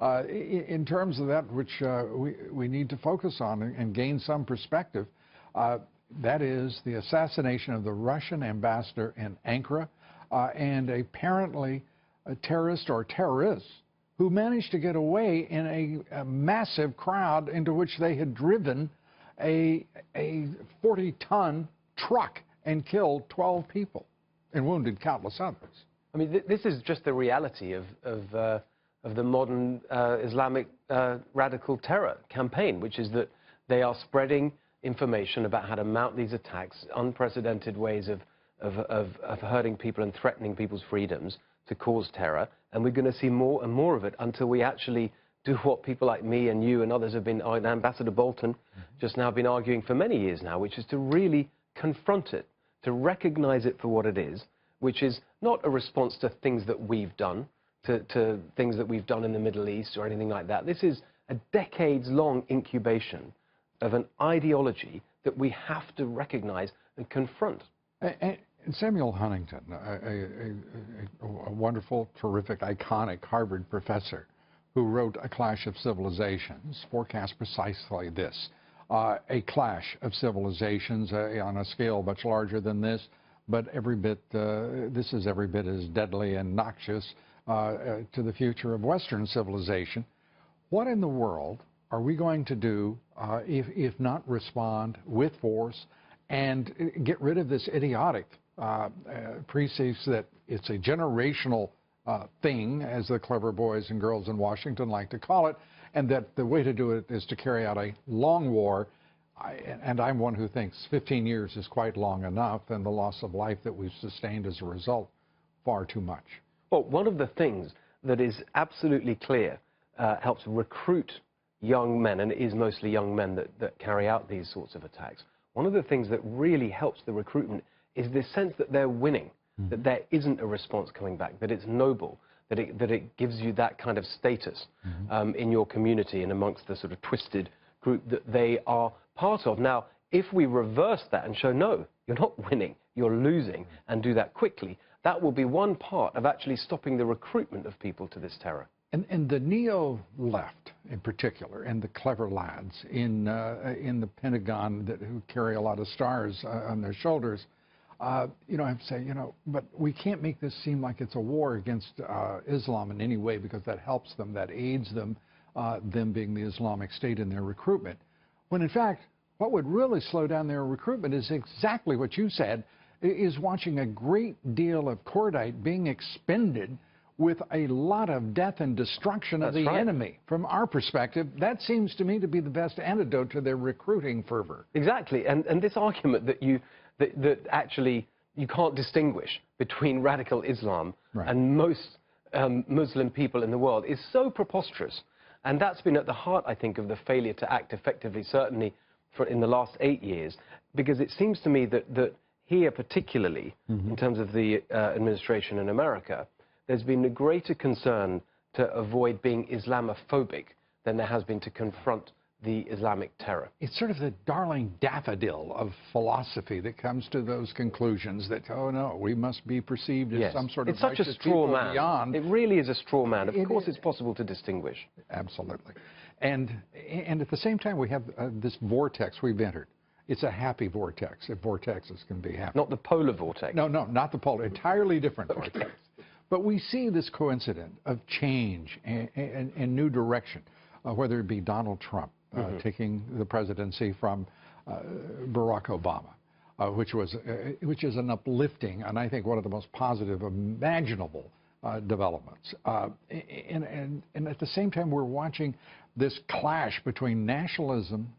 In terms of that which we need to focus on and gain some perspective, that is the assassination of the Russian ambassador in Ankara and apparently a terrorist or terrorists who managed to get away in a massive crowd into which they had driven a 40-ton truck and killed 12 people and wounded countless others. I mean, this is just the reality of the modern Islamic radical terror campaign, which is that they are spreading information about how to mount these attacks, unprecedented ways of hurting people and threatening people's freedoms to cause terror. And we're going to see more and more of it until we actually do what people like me and you and others have been, Ambassador Bolton just now been arguing for many years now, which is to really confront it, to recognize it for what it is, which is not a response to things that we've done, to things that we've done in the Middle East or anything like that. This is a decades-long incubation of an ideology that we have to recognize and confront. And Samuel Huntington, a wonderful, terrific, iconic Harvard professor who wrote A Clash of Civilizations, forecast precisely this. A clash of civilizations on a scale much larger than this, but this is every bit as deadly and noxious to the future of Western civilization. What in the world are we going to do if not respond with force and get rid of this idiotic precepts that it's a generational thing, as the clever boys and girls in Washington like to call it, and that the way to do it is to carry out a long war. And I'm one who thinks 15 years is quite long enough, and the loss of life that we've sustained as a result, far too much. Well, one of the things that is absolutely clear helps recruit young men, and it is mostly young men that carry out these sorts of attacks. One of the things that really helps the recruitment is this sense that they're winning, that there isn't a response coming back, that it's noble, that it gives you that kind of status in your community and amongst the sort of twisted group that they are part of. Now, if we reverse that and show, no, you're not winning, you're losing, and do that quickly, that will be one part of actually stopping the recruitment of people to this terror. And the neo-left, in particular, and the clever lads in the Pentagon who carry a lot of stars on their shoulders, you know, I have to say, you know, but we can't make this seem like it's a war against Islam in any way, because that helps them, that aids them, them being the Islamic State in their recruitment. When in fact, what would really slow down their recruitment is exactly what you said, is watching a great deal of cordite being expended with a lot of death and destruction of the enemy. From our perspective, that seems to me to be the best antidote to their recruiting fervor. Exactly, and this argument that actually you can't distinguish between radical Islam and most Muslim people in the world is so preposterous. And that's been at the heart, I think, of the failure to act effectively, certainly in the last 8 years, because it seems to me that here particularly, in terms of the administration in America, there's been a greater concern to avoid being Islamophobic than there has been to confront the Islamic terror. It's sort of the darling daffodil of philosophy that comes to those conclusions that, oh no, we must be perceived as some sort of it's such a straw man. Beyond. It really is a straw man. Of course it's possible to distinguish. Absolutely. And at the same time, we have this vortex we've entered. It's a happy vortex, if vortexes can be happy. Not the polar vortex. No, not the polar, entirely different vortex. But we see this coincidence of change and new direction, whether it be Donald Trump taking the presidency from Barack Obama, which is an uplifting and I think one of the most positive imaginable developments. And at the same time, we're watching this clash between nationalism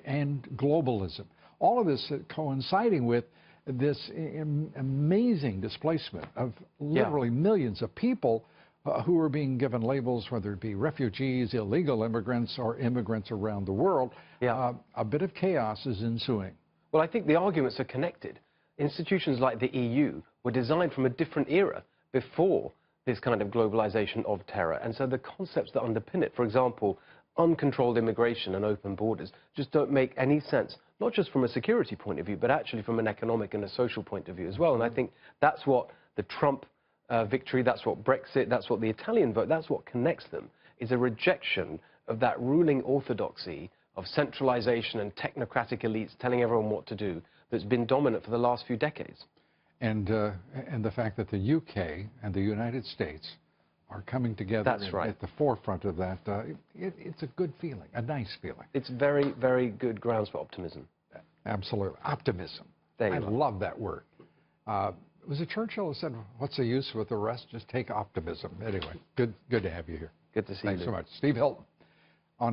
and globalism. All of this coinciding with this amazing displacement of literally millions of people who are being given labels, whether it be refugees, illegal immigrants, or immigrants around the world. A bit of chaos is ensuing. Well, I think the arguments are connected. Institutions like the EU were designed from a different era before this kind of globalization of terror. And so the concepts that underpin it, for example, uncontrolled immigration and open borders, just don't make any sense, not just from a security point of view, but actually from an economic and a social point of view as well. And I think that's what the Trump victory, that's what Brexit, that's what the Italian vote, that's what connects them. is a rejection of that ruling orthodoxy of centralization and technocratic elites telling everyone what to do that's been dominant for the last few decades. And the fact that the UK and the United States are coming together at the forefront of that, it's a good feeling, a nice feeling. It's very, very good grounds for optimism. Absolutely. Optimism. I love that word. Was it Churchill who said, what's the use with the rest? Just take optimism. Anyway, good to have you here. Good to see you. Thanks so much. Steve Hilton.